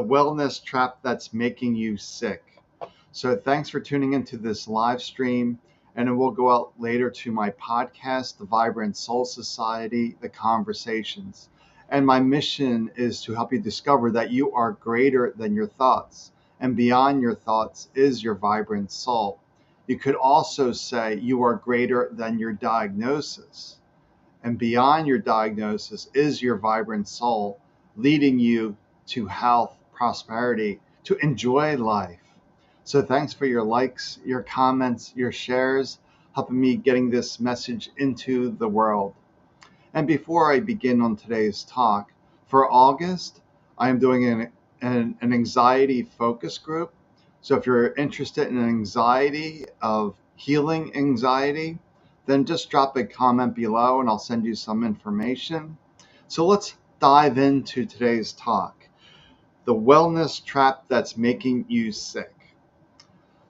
the wellness trap that's making you sick. So thanks for tuning into this live stream, and it will go out later to my podcast, The Vibrant Soul Society, The Conversations. And my mission is to help you discover that you are greater than your thoughts, and beyond your thoughts is your vibrant soul. You could also say you are greater than your diagnosis, and beyond your diagnosis is your vibrant soul, leading you to health, prosperity, to enjoy life. So thanks for your likes, your comments, your shares, helping me getting this message into the world. And before I begin on today's talk, for August, I am doing an anxiety focus group. So if you're interested in anxiety, of healing anxiety, then just drop a comment below and I'll send you some information. So let's dive into today's talk, the wellness trap that's making you sick.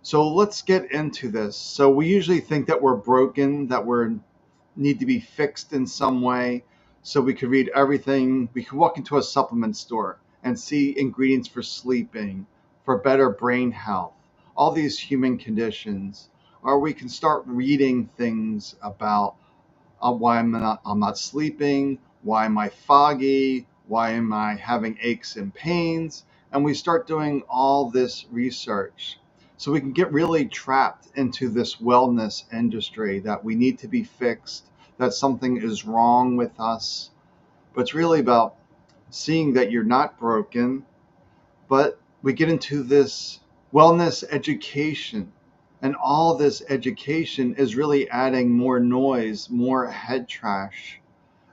So let's get into this. So we usually think that we're broken, that we need to be fixed in some way. So we could read everything. We could walk into a supplement store and see ingredients for sleeping, for better brain health, all these human conditions. Or we can start reading things about why I'm not sleeping, why am I foggy, why am I having aches and pains, and we start doing all this research. So we can get really trapped into this wellness industry that we need to be fixed, that something is wrong with us. But it's really about seeing that you're not broken, but we get into this wellness education. And all this education is really adding more noise, more head trash.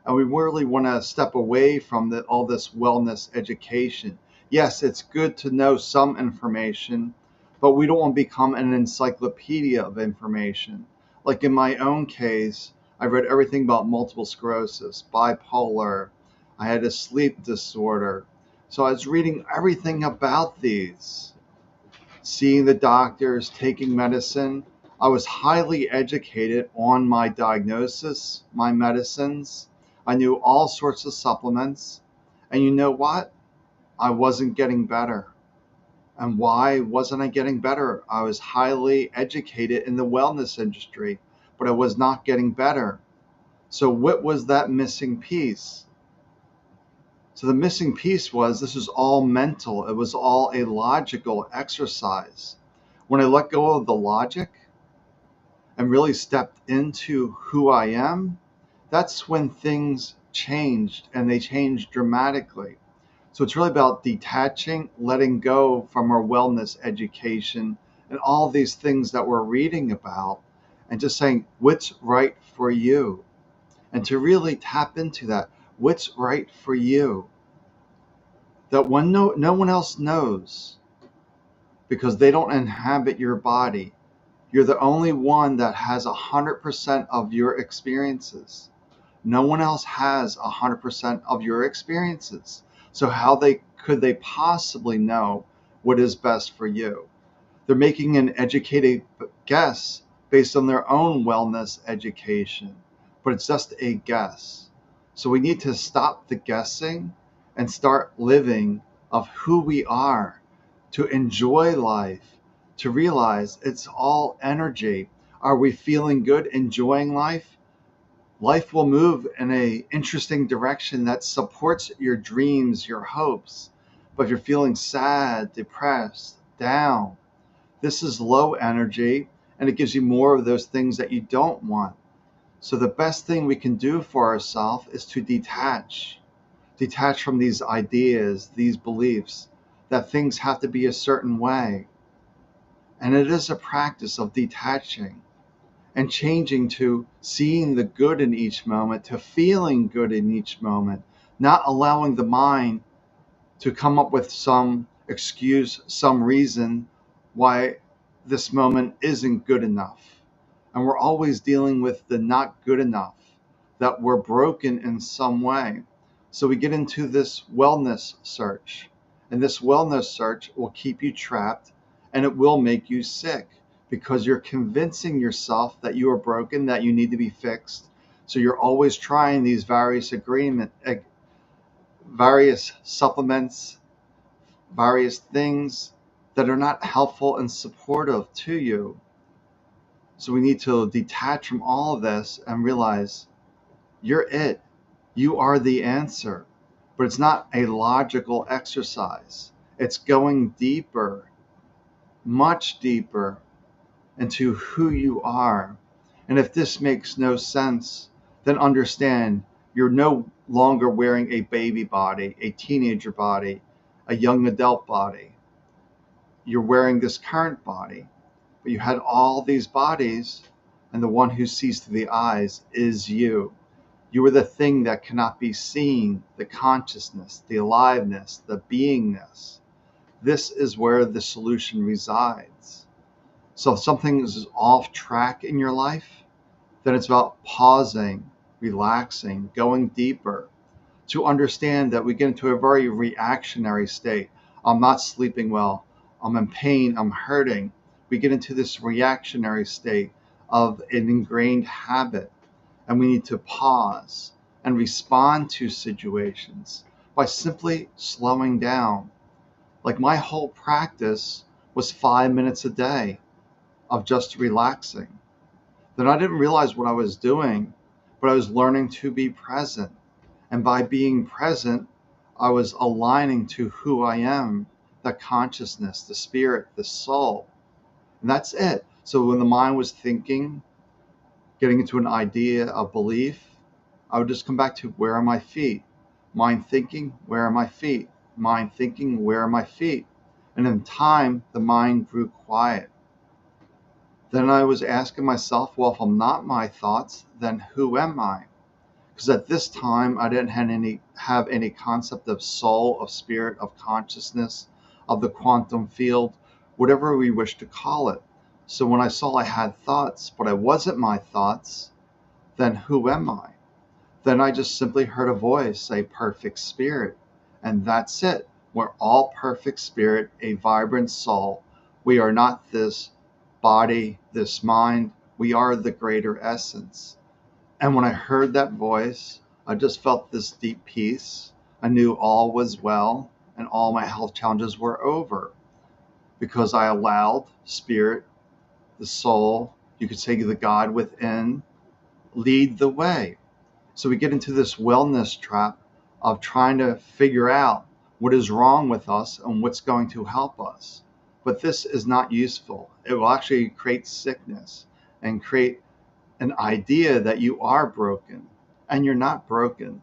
And we really want to step away from all this wellness education. Yes, it's good to know some information, but we don't want to become an encyclopedia of information. Like in my own case, I read everything about multiple sclerosis, bipolar, I had a sleep disorder. So I was reading everything about these, seeing the doctors, taking medicine. I was highly educated on my diagnosis, my medicines. I knew all sorts of supplements. And you know what? I wasn't getting better. And why wasn't I getting better? I was highly educated in the wellness industry, but I was not getting better. So what was that missing piece? So the missing piece was this was all mental. It was all a logical exercise. When I let go of the logic and really stepped into who I am, that's when things changed, and they changed dramatically. So it's really about detaching, letting go from our wellness education and all these things that we're reading about, and just saying, what's right for you? And to really tap into that, what's right for you? That when no one else knows, because they don't inhabit your body. You're the only one that has 100% of your experiences. No one else has 100% of your experiences. So how could they possibly know what is best for you? They're making an educated guess based on their own wellness education, but it's just a guess. So we need to stop the guessing and start living of who we are, to enjoy life, to realize it's all energy. Are we feeling good, enjoying life? Life will move in an interesting direction that supports your dreams, your hopes. But if you're feeling sad, depressed, down, this is low energy, and it gives you more of those things that you don't want. So the best thing we can do for ourselves is to detach from these ideas, these beliefs, that things have to be a certain way. And it is a practice of detaching and changing to seeing the good in each moment, to feeling good in each moment, not allowing the mind to come up with some excuse, some reason why this moment isn't good enough. And we're always dealing with the not good enough, that we're broken in some way. So we get into this wellness search, and this wellness search will keep you trapped, and it will make you sick because you're convincing yourself that you are broken, that you need to be fixed. So you're always trying these various supplements, various things that are not helpful and supportive to you. So we need to detach from all of this and realize you're it. You are the answer. But it's not a logical exercise. It's going deeper, much deeper into who you are. And if this makes no sense, then understand you're no longer wearing a baby body, a teenager body, a young adult body. You're wearing this current body, but you had all these bodies, and the one who sees through the eyes is you. You are the thing that cannot be seen, the consciousness, the aliveness, the beingness. This is where the solution resides. So if something is off track in your life, then it's about pausing, relaxing, going deeper to understand that we get into a very reactionary state. I'm not sleeping well. I'm in pain. I'm hurting. We get into this reactionary state of an ingrained habit, and we need to pause and respond to situations by simply slowing down. Like my whole practice was 5 minutes a day of just relaxing. Then I didn't realize what I was doing, but I was learning to be present. And by being present, I was aligning to who I am, the consciousness, the spirit, the soul. And that's it. So when the mind was thinking, getting into an idea, a belief, I would just come back to where are my feet? Mind thinking, where are my feet? Mind thinking, where are my feet? And in time, the mind grew quiet. Then I was asking myself, well, if I'm not my thoughts, then who am I? Because at this time, I didn't have any concept of soul, of spirit, of consciousness, of the quantum field, whatever we wish to call it. So when I saw I had thoughts, but I wasn't my thoughts, then who am I? Then I just simply heard a voice say perfect spirit. And that's it. We're all perfect spirit, a vibrant soul. We are not this body, this mind. We are the greater essence. And when I heard that voice, I just felt this deep peace. I knew all was well and all my health challenges were over because I allowed spirit, the soul, you could say the God within, lead the way. So we get into this wellness trap of trying to figure out what is wrong with us and what's going to help us. But this is not useful. It will actually create sickness and create an idea that you are broken, and you're not broken.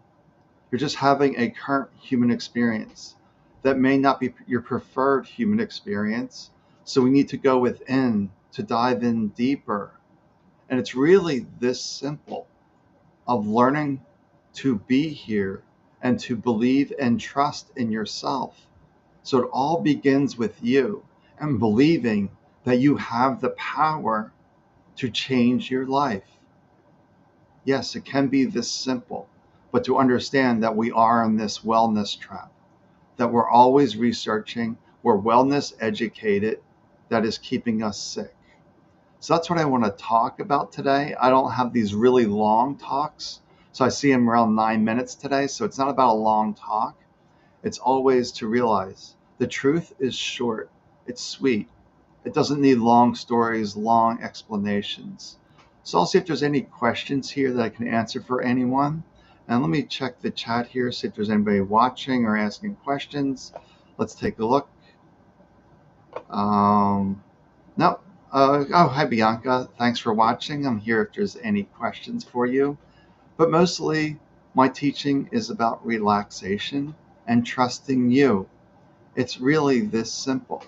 You're just having a current human experience that may not be your preferred human experience. So we need to go within to dive in deeper. And it's really this simple of learning to be here and to believe and trust in yourself. So it all begins with you and believing that you have the power to change your life. Yes, it can be this simple, but to understand that we are in this wellness trap, that we're always researching, we're wellness educated, that is keeping us sick. So that's what I want to talk about today. I don't have these really long talks. So I see them around 9 minutes today. So it's not about a long talk. It's always to realize the truth is short. It's sweet. It doesn't need long stories, long explanations. So I'll see if there's any questions here that I can answer for anyone. And let me check the chat here, see if there's anybody watching or asking questions. Let's take a look. No. Oh, hi, Bianca. Thanks for watching. I'm here if there's any questions for you. But mostly, my teaching is about relaxation and trusting you. It's really this simple.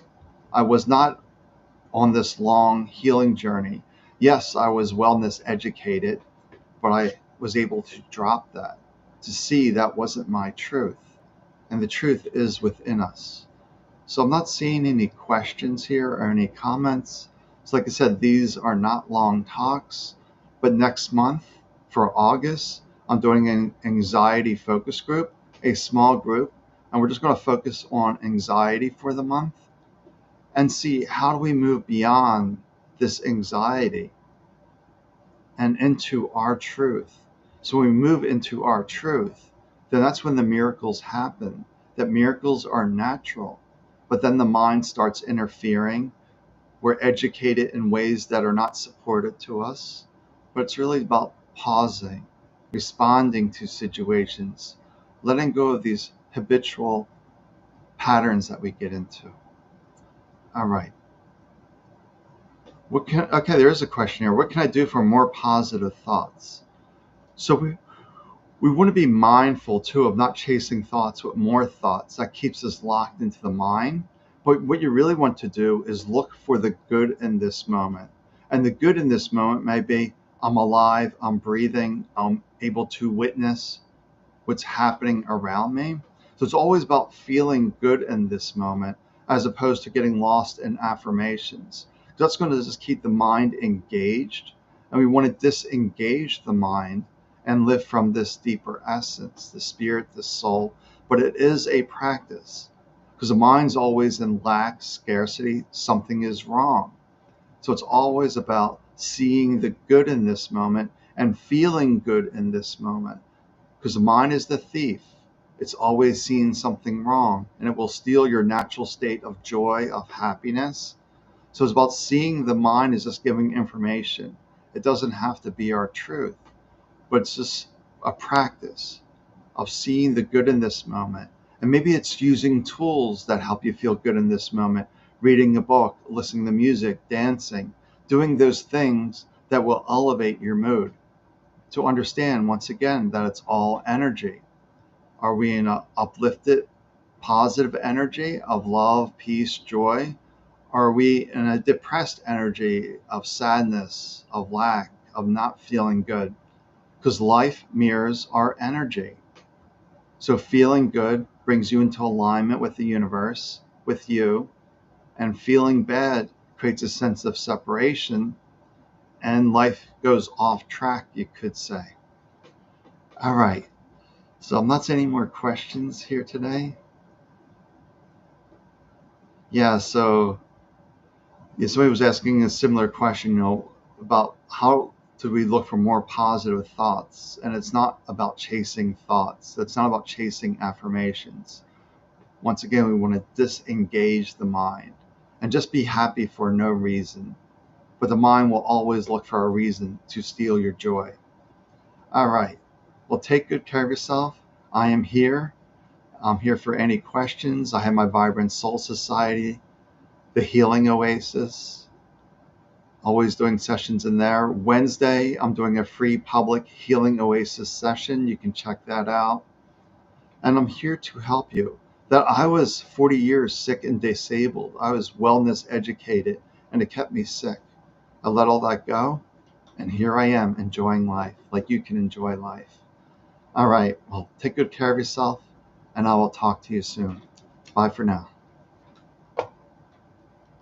I was not on this long healing journey. Yes, I was wellness educated, but I was able to drop that, to see that wasn't my truth. And the truth is within us. So I'm not seeing any questions here or any comments. So like I said, these are not long talks, but next month for August, I'm doing an anxiety focus group, a small group, and we're just going to focus on anxiety for the month and see how do we move beyond this anxiety and into our truth. So when we move into our truth, then that's when the miracles happen, that miracles are natural. but then the mind starts interfering. We're educated in ways that are not supported to us, but it's really about pausing, responding to situations, letting go of these habitual patterns that we get into. All right. Okay, there is a question here. What can I do for more positive thoughts? So we want to be mindful too of not chasing thoughts with more thoughts. That keeps us locked into the mind. But what you really want to do is look for the good in this moment. And the good in this moment may be I'm alive, I'm breathing, I'm able to witness what's happening around me. So it's always about feeling good in this moment as opposed to getting lost in affirmations. That's going to just keep the mind engaged. And we want to disengage the mind and live from this deeper essence, the spirit, the soul. But it is a practice because the mind's always in lack, scarcity, something is wrong. So it's always about seeing the good in this moment and feeling good in this moment because the mind is the thief. It's always seeing something wrong, and it will steal your natural state of joy, of happiness. So it's about seeing the mind as just giving information. It doesn't have to be our truth, but it's just a practice of seeing the good in this moment. And maybe it's using tools that help you feel good in this moment, reading a book, listening to music, dancing, doing those things that will elevate your mood. To understand once again that it's all energy. Are we in an uplifted, positive energy of love, peace, joy? Or are we in a depressed energy of sadness, of lack, of not feeling good? Because life mirrors our energy. So feeling good brings you into alignment with the universe, with you, and feeling bad creates a sense of separation, and life goes off track, you could say. All right. So I'm not seeing any more questions here today. Yeah, somebody was asking a similar question, about how do we look for more positive thoughts? And it's not about chasing thoughts. It's not about chasing affirmations. Once again, we want to disengage the mind and just be happy for no reason. But the mind will always look for a reason to steal your joy. All right. Well, take good care of yourself. I am here. I'm here for any questions. I have my Vibrant Soul Society, the Healing Oasis, always doing sessions in there. Wednesday, I'm doing a free public Healing Oasis session. You can check that out. And I'm here to help you. That I was 40 years sick and disabled. I was wellness educated, and it kept me sick. I let all that go, and here I am enjoying life like you can enjoy life. All right, well, take good care of yourself, and I will talk to you soon. Bye for now.